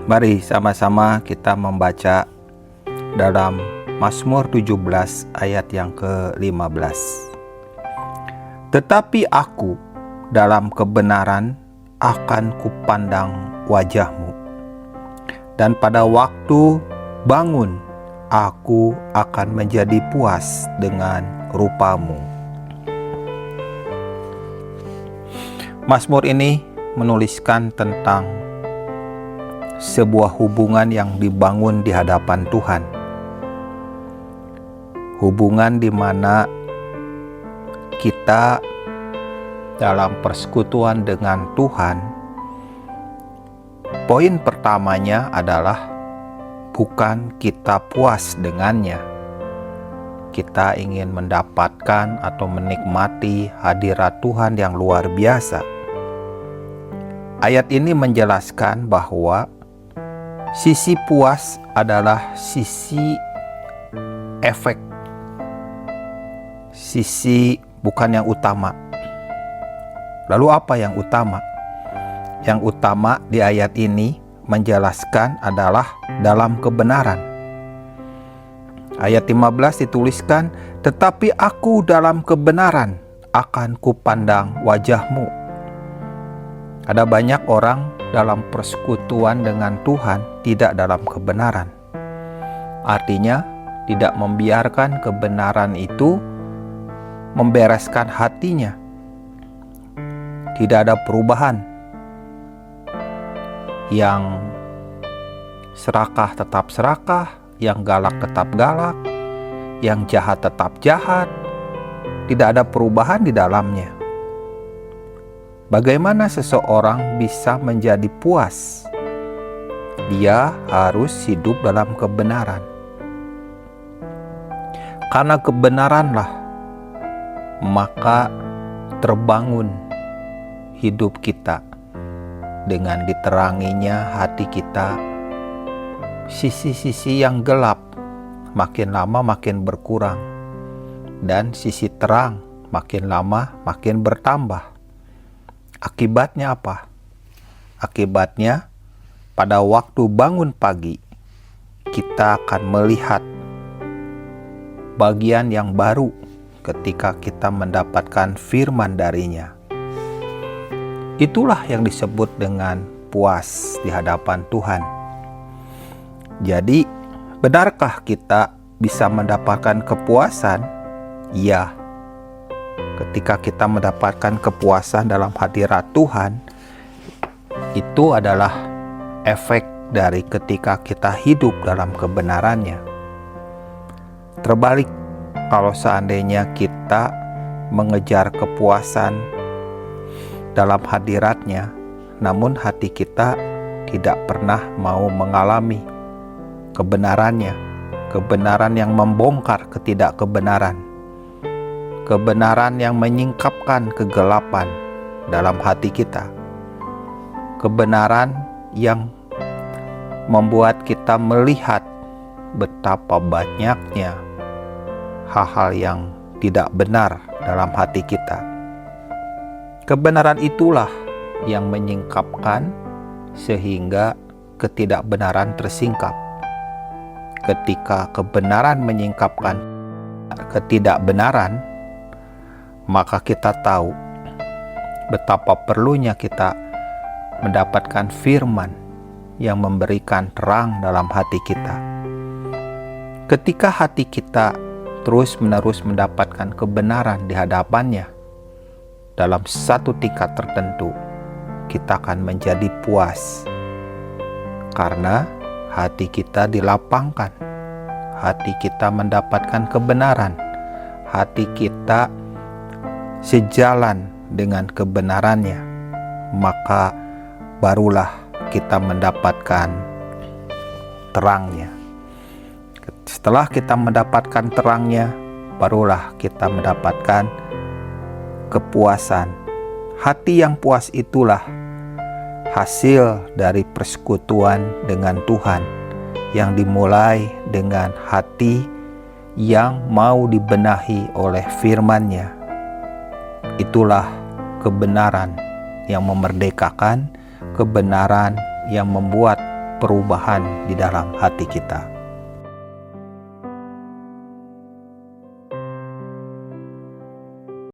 Mari sama-sama kita membaca dalam Mazmur 17 ayat yang ke-15. Tetapi aku dalam kebenaran akan kupandang wajah-Mu, dan pada waktu bangun aku akan menjadi puas dengan rupa-Mu. Mazmur ini menuliskan tentang sebuah hubungan yang dibangun di hadapan Tuhan. Hubungan di mana kita dalam persekutuan dengan Tuhan, poin pertamanya adalah bukan kita puas dengannya. Kita ingin mendapatkan atau menikmati hadirat Tuhan yang luar biasa. Ayat ini menjelaskan bahwa sisi puas adalah sisi efek, sisi bukan yang utama. Lalu apa yang utama? Yang utama di ayat ini menjelaskan adalah dalam kebenaran. Ayat 15 dituliskan, tetapi aku dalam kebenaran akan kupandang wajah-Mu. Ada banyak orang dalam persekutuan dengan Tuhan tidak dalam kebenaran. Artinya tidak membiarkan kebenaran itu membereskan hatinya. Tidak ada perubahan. Yang serakah tetap serakah, yang galak tetap galak, yang jahat tetap jahat. Tidak ada perubahan di dalamnya. Bagaimana seseorang bisa menjadi puas? Dia harus hidup dalam kebenaran. Karena kebenaranlah, maka terbangun hidup kita dengan diteranginya hati kita. Sisi-sisi yang gelap makin lama makin berkurang, dan sisi terang makin lama makin bertambah. Akibatnya apa? Akibatnya pada waktu bangun pagi kita akan melihat bagian yang baru ketika kita mendapatkan firman darinya. Itulah yang disebut dengan puas di hadapan Tuhan. Jadi, benarkah kita bisa mendapatkan kepuasan? Ya. Ketika kita mendapatkan kepuasan dalam hadirat Tuhan, itu adalah efek dari ketika kita hidup dalam kebenarannya. Terbalik, kalau seandainya kita mengejar kepuasan dalam hadiratnya, namun hati kita tidak pernah mau mengalami kebenarannya, kebenaran yang membongkar ketidakkebenaran, kebenaran yang menyingkapkan kegelapan dalam hati kita, kebenaran yang membuat kita melihat betapa banyaknya hal-hal yang tidak benar dalam hati kita. Kebenaran itulah yang menyingkapkan sehingga ketidakbenaran tersingkap. Ketika kebenaran menyingkapkan ketidakbenaran, maka kita tahu betapa perlunya kita mendapatkan firman yang memberikan terang dalam hati kita. Ketika hati kita terus-menerus mendapatkan kebenaran di hadapannya, dalam satu tingkat tertentu, kita akan menjadi puas. Karena hati kita dilapangkan, hati kita mendapatkan kebenaran, hati kita sejalan dengan kebenarannya, maka barulah kita mendapatkan terangnya. Setelah kita mendapatkan terangnya, barulah kita mendapatkan kepuasan. Hati yang puas itulah hasil dari persekutuan dengan Tuhan yang dimulai dengan hati yang mau dibenahi oleh firman-Nya. Itulah kebenaran yang memerdekakan, kebenaran yang membuat perubahan di dalam hati kita.